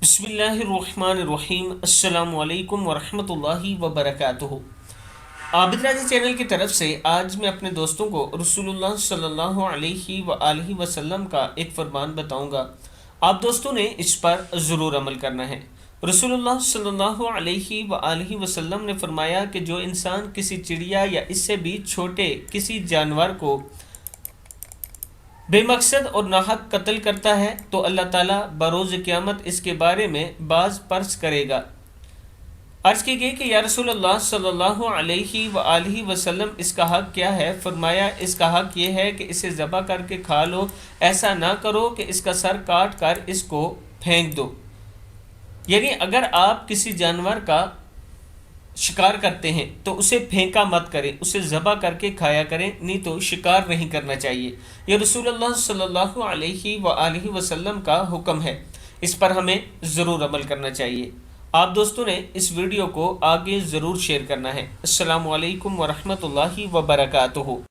بسم اللہ الرحمن الرحیم۔ السلام علیکم ورحمۃ اللہ وبرکاتہ۔ عابد راجہ چینل کی طرف سے آج میں اپنے دوستوں کو رسول اللہ صلی اللہ علیہ وآلہ وسلم کا ایک فرمان بتاؤں گا۔ آپ دوستوں نے اس پر ضرور عمل کرنا ہے۔ رسول اللہ صلی اللہ علیہ وآلہ وسلم نے فرمایا کہ جو انسان کسی چڑیا یا اس سے بھی چھوٹے کسی جانور کو بے مقصد اور ناحق قتل کرتا ہے تو اللہ تعالیٰ بروز قیامت اس کے بارے میں باز پرس کرے گا۔ عرض کی گئی کہ یا رسول اللہ صلی اللہ علیہ وآلہ وسلم اس کا حق کیا ہے؟ فرمایا اس کا حق یہ ہے کہ اسے ذبح کر کے کھا لو، ایسا نہ کرو کہ اس کا سر کاٹ کر اس کو پھینک دو۔ یعنی اگر آپ کسی جانور کا شکار کرتے ہیں تو اسے پھینکا مت کریں، اسے ذبح کر کے کھایا کریں، نہیں تو شکار نہیں کرنا چاہیے۔ یہ رسول اللہ صلی اللہ علیہ وآلہ وسلم کا حکم ہے، اس پر ہمیں ضرور عمل کرنا چاہیے۔ آپ دوستوں نے اس ویڈیو کو آگے ضرور شیئر کرنا ہے۔ السلام علیکم ورحمۃ اللہ وبرکاتہ۔